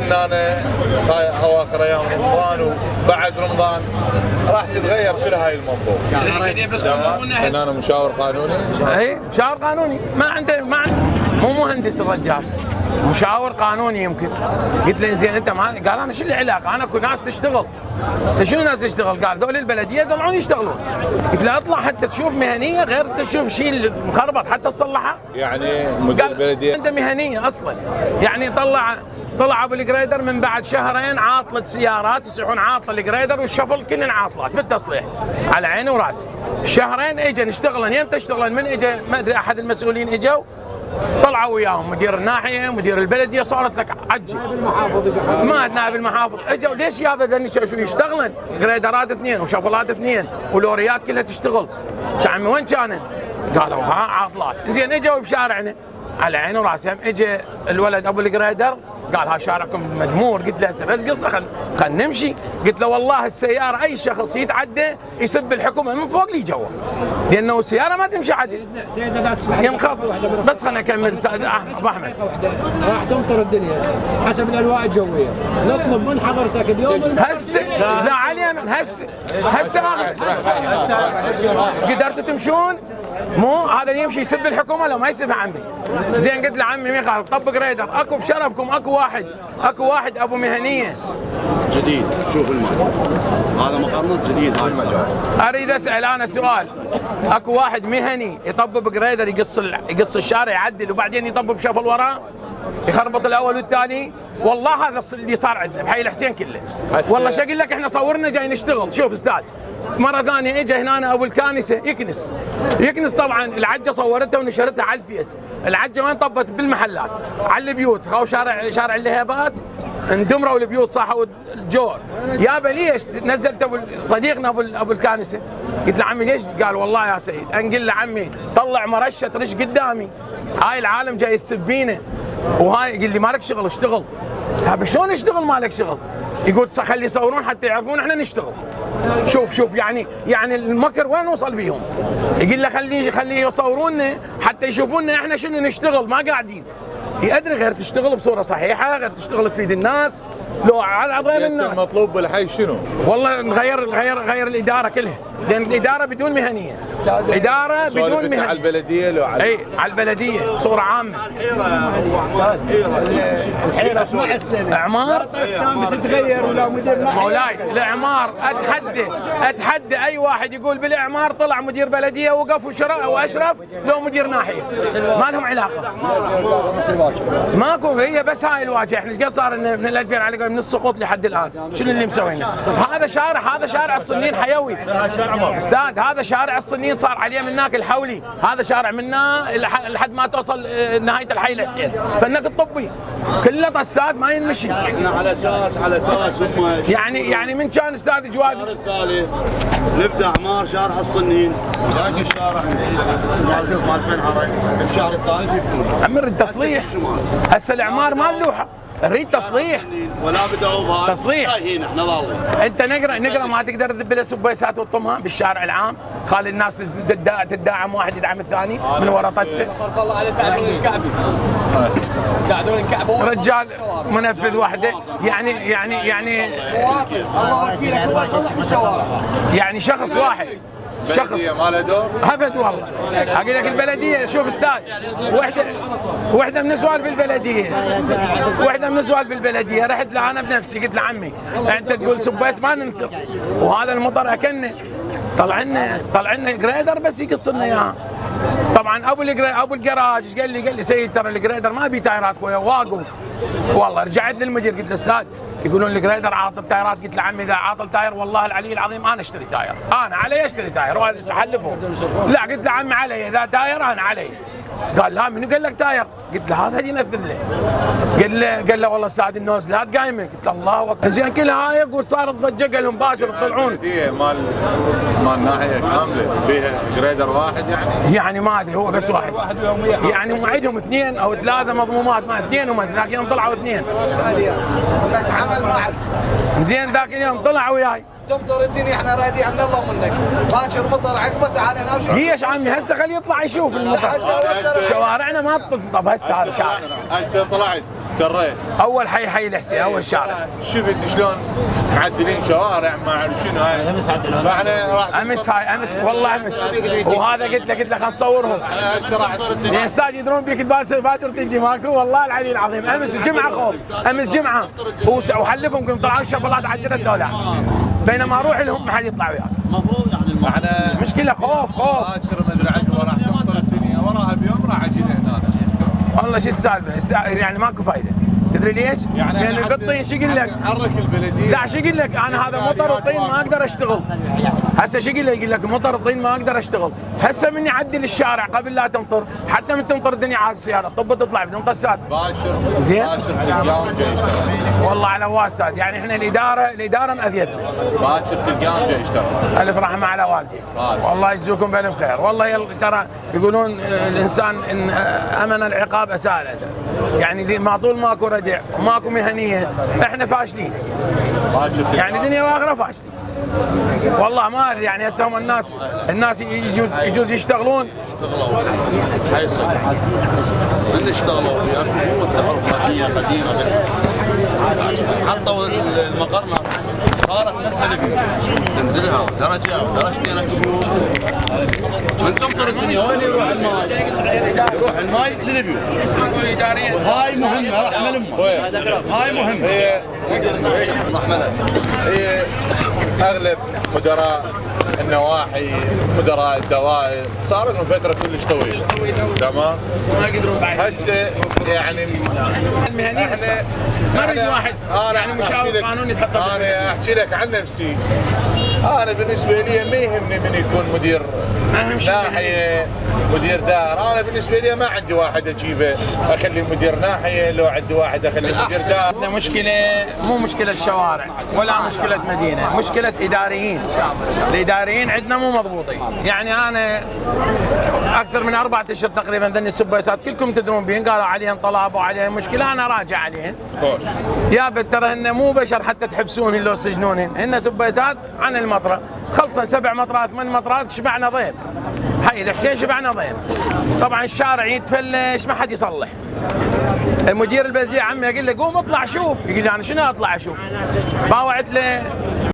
هاي اواخر ايام رمضان وبعد رمضان راح تتغير كل هاي المنظومه. انا مشاور قانوني. اي مشاور قانوني، ما عنده مو مهندس الرجال، مشاور قانوني يمكن. قلت له زين انت ما قال انا شو العلاقه؟ انا اكو ناس تشتغل. شنو ناس تشتغل؟ قال ذول البلديه يطلعون يشتغلون. قلت له اطلع حتى تشوف مهنيه غير تشوف شيء مخربط حتى تصلحه. يعني مدير البلديه عنده مهنيه اصلا، يعني طلع ابو الجريدر من بعد شهرين عاطله سيارات يصيحون عاطله الجريدر والشفل كلن عاطلات بالتصليح على عيني وراسي. شهرين اجى نشتغلن، يمتى اشتغلن؟ من اجى ما ادري احد المسؤولين اجوا طلعوا وياهم مدير الناحيه مدير البلديه، صارت لك عجي ما نائب المحافظ اجوا ليش يا بدني شو يشتغلن؟ جريدرات اثنين وشفلات اثنين ولوريات كلها تشتغل. عمي وين كانن؟ قالوا ها عاطلات. زين اجوا بشارعنا على عيني وراسي. اجى الولد ابو الجريدر قال ها شارعكم مجمور. قلت له هسه بس قصه خل نمشي. قلت له والله السياره اي شخص يتعدى يسب الحكومه من فوق لي جوا، لانه السياره ما تمشي عدل ينخفض. بس خليني اكمل استاذ ابو احمد. راح تمطر الدنيا حسب الاجواء الجويه، نطلب من حضرتك اليوم هسه لا علي هسه قدرتوا تمشون؟ مو هذا يمشي يسب الحكومه لو ما يسبها عمي. زين قلت له عمي مين قال طبق ريدر؟ اكو بشرفكم اكو واحد ابو مهنيه جديد. شوف المال هذا مقارنة جديد. هاي المجال اريد اسال انا سؤال. اكو واحد مهني يطبب جريدر يقص الشارع يعدل وبعدين يطبب شفل وراه يخربط الاول والثاني؟ والله هذا اللي صار عندنا بحي الحسين كله. والله شو اقول لك احنا صورنا جاي نشتغل. شوف استاذ مره ثانيه اجى هنا ابو الكانسه يكنس طبعا العجه صورتها ونشرتها على الفيس. العجه وين طبت؟ بالمحلات على البيوت. خاو شارع اللهيبات اندمروا البيوت صاحوا الجور. يابا ليش نزلت صديقنا ابو الكانسه؟ قلت له عمي ليش؟ قال والله يا سيد انقل له عمي طلع مرشه رش قدامي، هاي العالم جاي يسبينا وهاي يقول لي مالك شغل اشتغل. شلون اشتغل مالك شغل؟ يقول خلي يصورون حتى يعرفون احنا نشتغل. شوف يعني المكر وين وصل بيهم. يقول له خلي يصورونا حتى يشوفونا احنا شنو نشتغل ما قاعدين. ادري غير تشتغل بصوره صحيحه، غير تشتغل تفيد الناس لو على عظيم الناس. المطلوب بالحي شنو؟ والله نغير الاداره كلها، لان الاداره بدون مهنيه. اداره بدون مهنيه. على البلديه لو على على البلديه بصوره عامه. الحيره مع السنه اعمار بتتغير ولا مدير مولاي الاعمار اتحدى اي واحد يقول بالاعمار طلع مدير بلديه وقف واشرف لو مدير ناحيه ما لهم علاقه. ماكو هي بس هاي الواجهه. احنا ايش قد صار من 2000 على من السقوط لحد الان شنو اللي مسوينه؟ هذا شارع الصنين حيوي استاذ. هذا شارع الصنين صار عليه من هناك الحولي، هذا شارع منا لحد ما توصل نهايه الحي الحسين فنك الطبي كله طسات ما ينمشي. احنا على اساس هم يعني من كان استاذ جواد الثالث نبدا اعمار شارع الصنين باقي الشارع مال بين عري الشهر الثالث يكون عم نريد تصليح. هسه الاعمار ما اللوحه نريد تصليح ولا بدأوا بهاي تصليح. احنا ضالين. انت نقرا ما تقدر تذب له سبيسات وتطمها بالشارع العام، خلي الناس تدعم واحد يدعم الثاني من وراء طسه. الله عليه ساعدون الكعبه ساعدون الكعبه رجال منفذ وحده الله وكيلك هو يصلح بالشوارع. يعني شخص واحد ما له دور ابد. والله اقول لك البلديه شوف استاذ وحده من سؤال في البلديه رحت له انا بنفسي قلت له عمي انت تقول سبيس ما ننثر وهذا المطر اكلنا طلعنا جريدر بس يقص لنا اياها. طبعا ابو الجراج قال لي سيد ترى الجريدر ما بي تايرات خويا واقف. والله رجعت للمدير قلت له استاذ يقولون الجريدر عاطل تايرات. قلت له عمي اذا عاطل تاير والله العلي العظيم انا اشتري تاير، انا علي اشتري تاير وهذا حلفه. لا قلت له عمي علي اذا تاير انا علي. قال لا منو قال لك تاير؟ قلت له هذا اللي ينفذ له. قال له والله استاذ النوز لا تقايمه. قلت له الله اكبر. زين كل هاي يقول صارت ضجه قال لهم باشر يطلعون مال ناحيه كامله بيها جريدر واحد يعني ما ادري هو بس واحد يعني موعدهم اثنين او ثلاثه مضمومات ما اثنين وما ذاك يوم طلعوا اثنين بس عمل معك. زين ذاك اليوم طلعوا وياي تمطر الدنيا احنا رايدين من الله منك باكر مطر عقبته علينا وشو ليش عمي هسه خليه يطلع يشوف المطر. شوارعنا ما تطب هسه هذا شارع هسه طلعت دريت اول حي الحسين، اول شارع. شفت شلون معدلين شوارع ما اعرف شنو هاي. فاحنا راح امس والله امس، وهذا قلت له خلينا نصورهم. انا شرحت يا استاذ يدرون بيك باكر تجي ماكو، والله العلي العظيم. امس الجمعه خوف، امس جمعه وحلفهم كلهم طلعوا الشغلات على $3، بينما اروح لهم ما حد يطلع وياك. المفروض يعني احنا مشكله خوف. باكر ما ادري عقبه راح تمطر الدنيا وراها بيوم راح اجي هنا. والله شو السالفه؟ يعني ماكو فايده. تدري ليش؟ لان القطين شو يقول لك؟ حرك البلديه. لا شو يقول لك؟ انا هذا مطر الطين ما اقدر اشتغل. هسه شو يقول لك؟ مطر الطين ما اقدر اشتغل. هسه مني اعدل الشارع قبل لا تمطر، حتى من تمطر الدنيا عاد السياره طب تطلع بدون قسات. باكر زين؟ باكر تلقاهم جاي يشتغل. والله على واستاذ، يعني احنا الاداره ماذيتنا. باكر تلقاهم جاي يشتغل. الف رحمه على والديك. والله يجزوكم بالف خير. والله ترى يقولون الانسان ان امن العقاب اساء الادب. يعني ما طول ماكو ردع وماكو مهنيه احنا فاشلين. يعني دنيا واخره فاشلين. والله ما ادري يعني هسه هم الناس يجوز يشتغلون. هاي الصدق اللي اشتغلوا فيها قوة حرفية قديمة. حطوا المقرنة صارت تنزل فيه، تنزلها درجة ودرجتين البيوت. من تمطر الدنيا وين يروح الماي؟ يروح الماي للبيوت. هاي مهمة رحمة الأمة. هاي مهمة. هي اغلب مدراء النواحي مدراء الدوائر صار لهم فتره كلش طويله تمام. ما يقدرون بعد. هسه يعني المهنيين ما نريد واحد يعني مشاور قانوني تحط. انا احكي لك عن نفسي. انا بالنسبه لي ما يهمني من يكون مدير ناحيه مدير دار. انا بالنسبه لي ما عندي واحد اجيبه اخليه مدير ناحيه، لو عندي واحد اخليه مدير دار. عندنا مشكله مو مشكله شوارع ولا مشكله مدينه، مشكله اداريين. الاداريين عندنا مو مضبوطين. يعني انا اكثر من 4 اشهر تقريبا ذني السبيسات كلكم تدرون بين قالوا عليهم طلب وعليهم مشكله، انا راجع عليهم. يا ترى هن مو بشر حتى تحبسونهن لو سجنونهن، هن سبيسات عن المطره خلصا 7 مطرات 8 مطرات شبعنا ضيم. هاي الحسين شبعنا ضيم. طبعا الشارع يتفلش ما حد يصلح. المدير البلديه عمي يقول له قوم اطلع شوف، يقول لي انا شنو اطلع اشوف؟ باوعت له